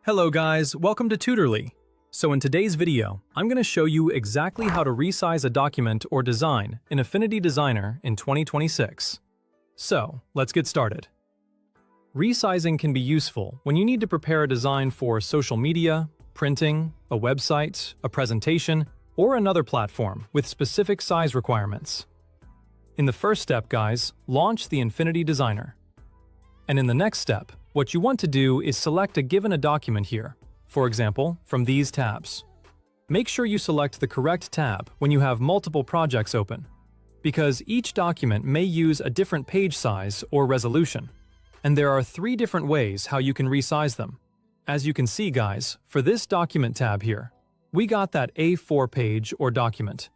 Hello guys, welcome to Tutorly. So in today's video, I'm going to show you exactly how to resize a document or design in Affinity Designer in 2026. So, let's get started. Resizing can be useful when you need to prepare a design for social media, printing, a website, a presentation, or another platform with specific size requirements. In the first step, guys, launch the Affinity Designer. And in the next step, what you want to do is select a given document here, for example, from these tabs. Make sure you select the correct tab when you have multiple projects open, because each document may use a different page size or resolution, and there are 3 different ways how you can resize them. As you can see, guys, for this document tab here, we got that A4 page or document.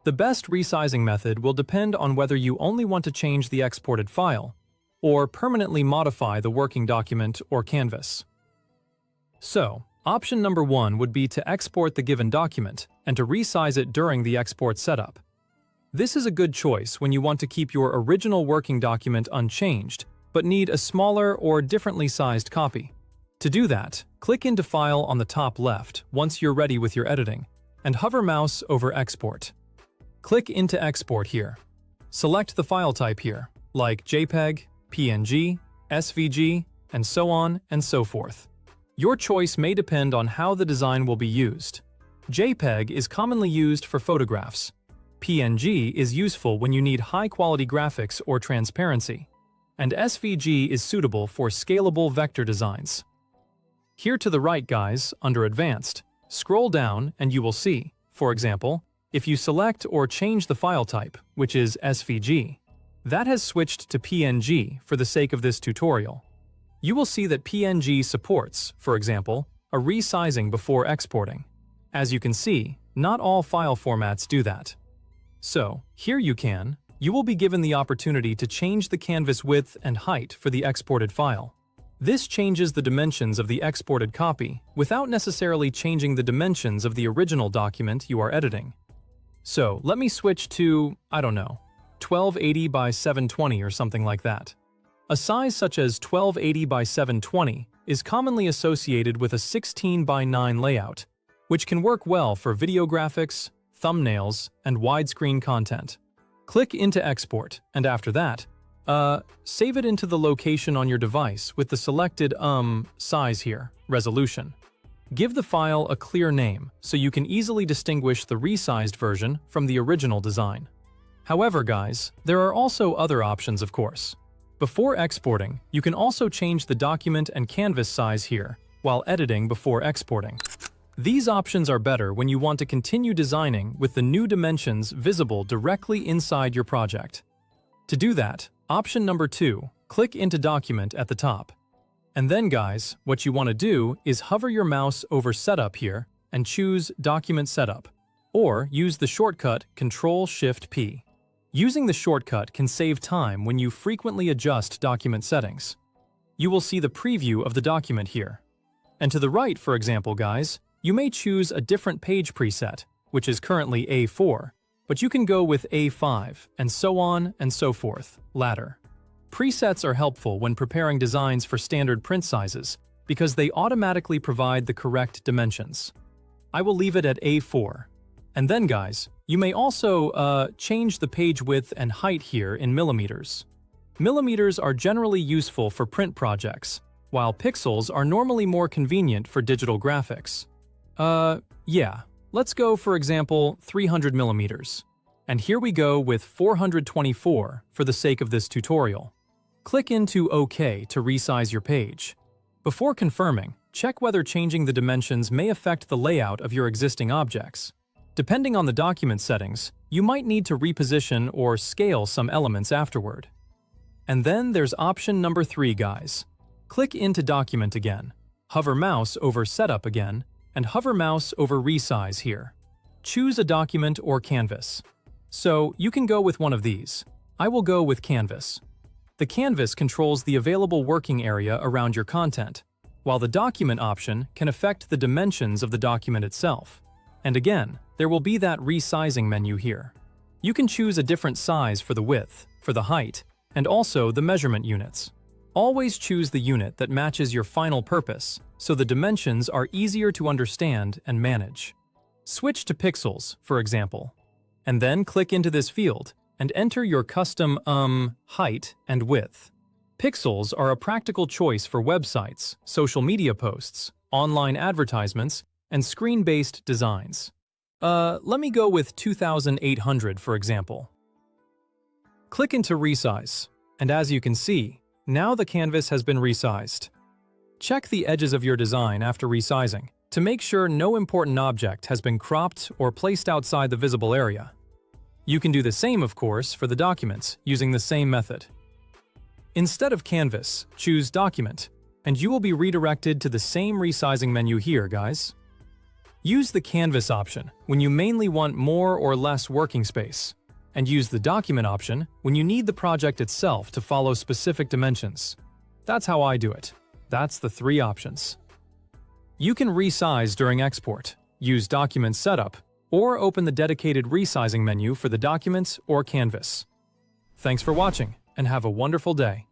The best resizing method will depend on whether you only want to change the exported file or permanently modify the working document or canvas. So, option number 1 would be to export the given document and to resize it during the export setup. This is a good choice when you want to keep your original working document unchanged, but need a smaller or differently sized copy. To do that, click into File on the top left once you're ready with your editing, and hover mouse over Export. Click into Export here. Select the file type here, like JPEG, PNG, SVG, and so on and so forth. Your choice may depend on how the design will be used. JPEG is commonly used for photographs. PNG is useful when you need high-quality graphics or transparency. And SVG is suitable for scalable vector designs. Here to the right, guys, under Advanced, scroll down and you will see, for example, if you select or change the file type, which is SVG, that has switched to PNG for the sake of this tutorial. You will see that PNG supports, for example, a resizing before exporting. As you can see, not all file formats do that. So, here you will be given the opportunity to change the canvas width and height for the exported file. This changes the dimensions of the exported copy without necessarily changing the dimensions of the original document you are editing. So, let me switch to, 1280 by 720 or something like that. A size such as 1280 by 720 is commonly associated with a 16 by 9 layout, which can work well for video graphics, thumbnails, and widescreen content. Click into Export, and after that, save it into the location on your device with the selected size here, resolution. Give the file a clear name so you can easily distinguish the resized version from the original design. However, guys, there are also other options, of course. Before exporting, you can also change the document and canvas size here while editing before exporting. These options are better when you want to continue designing with the new dimensions visible directly inside your project. To do that, option number 2, click into Document at the top. And then, guys, what you want to do is hover your mouse over Setup here and choose Document Setup, or use the shortcut Ctrl-Shift-P. Using the shortcut can save time when you frequently adjust document settings. You will see the preview of the document here. And to the right, for example, guys, you may choose a different page preset, which is currently A4, but you can go with A5, and so on and so forth, ladder. Presets are helpful when preparing designs for standard print sizes because they automatically provide the correct dimensions. I will leave it at A4. And then, guys, you may also change the page width and height here in millimeters. Millimeters are generally useful for print projects, while pixels are normally more convenient for digital graphics. Let's go, for example, 300 millimeters. And here we go with 424 for the sake of this tutorial. Click into OK to resize your page. Before confirming, check whether changing the dimensions may affect the layout of your existing objects. Depending on the document settings, you might need to reposition or scale some elements afterward. And then there's option number 3, guys. Click into Document again, hover mouse over Setup again, and hover mouse over Resize here. Choose a document or canvas. So, you can go with one of these. I will go with Canvas. The canvas controls the available working area around your content, while the document option can affect the dimensions of the document itself. And again, there will be that resizing menu here. You can choose a different size for the width, for the height, and also the measurement units. Always choose the unit that matches your final purpose, so the dimensions are easier to understand and manage. Switch to pixels, for example, and then click into this field and enter your custom height and width. Pixels are a practical choice for websites, social media posts, online advertisements, and screen-based designs. Let me go with 2800, for example. Click into Resize, and as you can see, now the canvas has been resized. Check the edges of your design after resizing to make sure no important object has been cropped or placed outside the visible area. You can do the same, of course, for the documents using the same method. Instead of Canvas, choose Document, and you will be redirected to the same resizing menu here, guys. Use the Canvas option when you mainly want more or less working space, and use the Document option when you need the project itself to follow specific dimensions. That's how I do it. That's the 3 options. You can resize during export, use Document Setup, or open the dedicated resizing menu for the documents or canvas. Thanks for watching, and have a wonderful day.